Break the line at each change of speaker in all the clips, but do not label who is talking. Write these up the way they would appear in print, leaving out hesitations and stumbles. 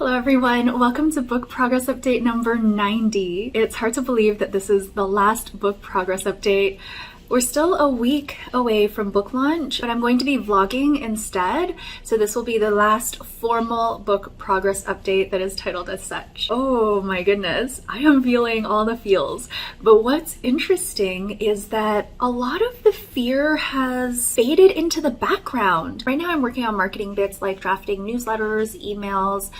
Hello everyone, welcome to book progress update number 90. It's hard to believe that this is the last book progress update. We're still a week away from book launch, but I'm going to be vlogging instead, so this will be the last formal book progress update that is titled as such. Oh my goodness, I am feeling all the feels. But what's interesting is that a lot of the fear has faded into the background. Right now I'm working on marketing bits like drafting newsletters, emails,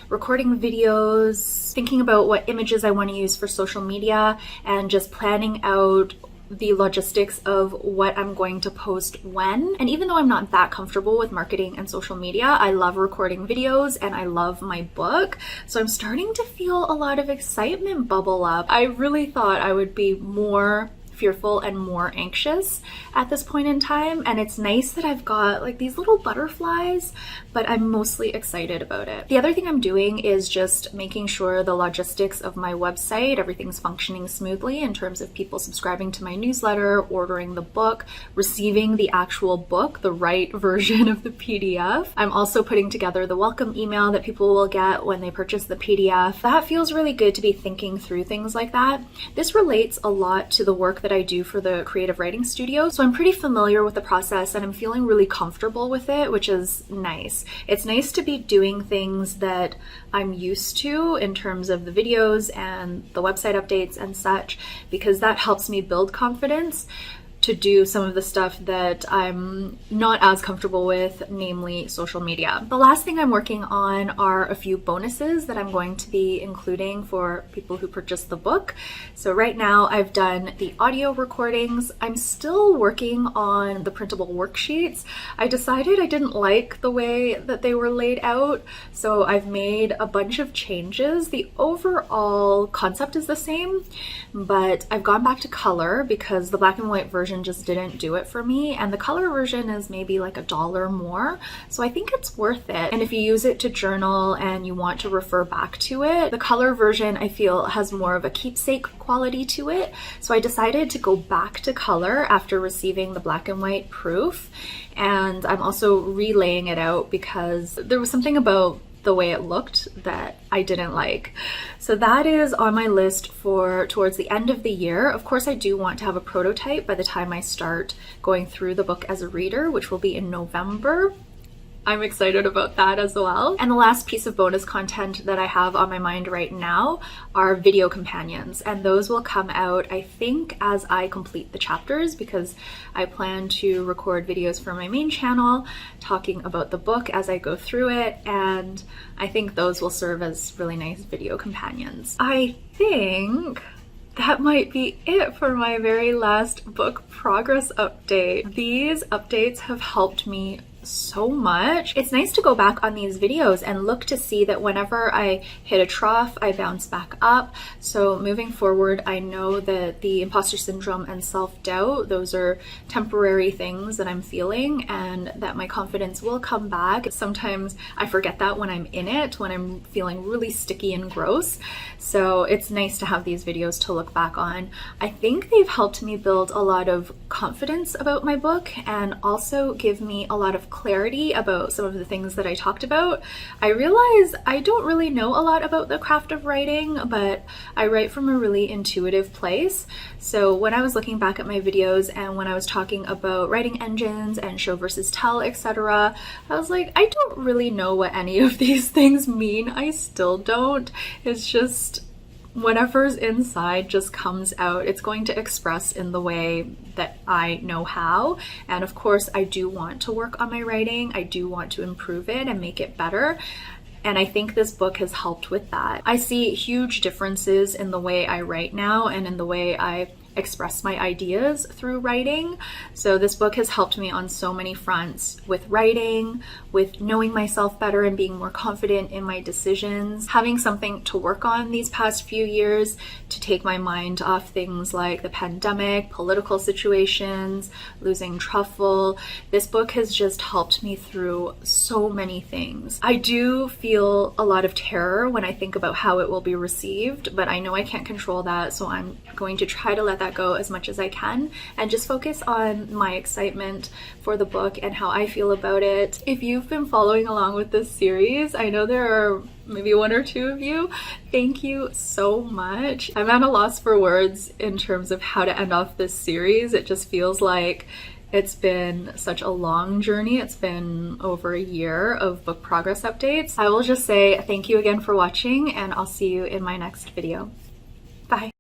recording videos, thinking about what images I want to use for social media, and just planning out the logistics of what I'm going to post when. And even though I'm not that comfortable with marketing and social media, I love recording videos and I love my book. So I'm starting to feel a lot of excitement bubble up. I really thought I would be more fearful and more anxious at this point in time, and it's nice that I've got like these little butterflies, but I'm mostly excited about it. The other thing I'm doing is just making sure the logistics of my website, everything's functioning smoothly in terms of people subscribing to my newsletter, ordering the book, receiving the actual book, the right version of the PDF. I'm also putting together the welcome email that people will get when they purchase the PDF. That feels really good to be thinking through things like that. This relates a lot to the work that I do for the creative writing studio. So I'm pretty familiar with the process and I'm feeling really comfortable with it, which is nice. It's nice to be doing things that I'm used to in terms of the videos and the website updates and such, because that helps me build confidence to do some of the stuff that I'm not as comfortable with, namely social media. The last thing I'm working on are a few bonuses that I'm going to be including for people who purchase the book. So right now I've done the audio recordings. I'm still working on the printable worksheets. I decided I didn't like the way that they were laid out, so I've made a bunch of changes. The overall concept is the same, but I've gone back to color because the black and white version just didn't do it for me, and the color version is maybe like $1 more, so I think it's worth it. And if you use it to journal and you want to refer back to it, the color version I feel has more of a keepsake quality to it, so I decided to go back to color after receiving the black and white proof. And I'm also relaying it out because there was something about the way it looked that I didn't like. So that is on my list for towards the end of the year. Of course, I do want to have a prototype by the time I start going through the book as a reader, which will be in November. I'm excited about that as well. And the last piece of bonus content that I have on my mind right now are video companions, and those will come out, I think, as I complete the chapters, because I plan to record videos for my main channel talking about the book as I go through it, and I think those will serve as really nice video companions. I think that might be it for my very last book progress update. These updates have helped me so much. It's nice to go back on these videos and look to see that whenever I hit a trough, I bounce back up. So moving forward, I know that the imposter syndrome and self-doubt, those are temporary things that I'm feeling, and that my confidence will come back. Sometimes I forget that when I'm in it, when I'm feeling really sticky and gross. So it's nice to have these videos to look back on. I think they've helped me build a lot of confidence about my book, and also give me a lot of clarity about some of the things that I talked about. I realize I don't really know a lot about the craft of writing, but I write from a really intuitive place. So when I was looking back at my videos and when I was talking about writing engines and show versus tell, etc., I was like, I don't really know what any of these things mean. I still don't. It's just whatever's inside just comes out. It's going to express in the way that I know how. And of course, I do want to work on my writing. I do want to improve it and make it better. And I think this book has helped with that. I see huge differences in the way I write now and in the way I express my ideas through writing. So this book has helped me on so many fronts, with writing, with knowing myself better and being more confident in my decisions, having something to work on these past few years to take my mind off things like the pandemic, political situations, losing Truffle. This book has just helped me through so many things. I do feel a lot of terror when I think about how it will be received, but I know I can't control that, so I'm going to try to let that that go as much as I can and just focus on my excitement for the book and how I feel about it. If you've been following along with this series, I know there are maybe one or two of you. Thank you so much. I'm at a loss for words in terms of how to end off this series. It just feels like it's been such a long journey. It's been over a year of book progress updates. I will just say thank you again for watching, and I'll see you in my next video. Bye.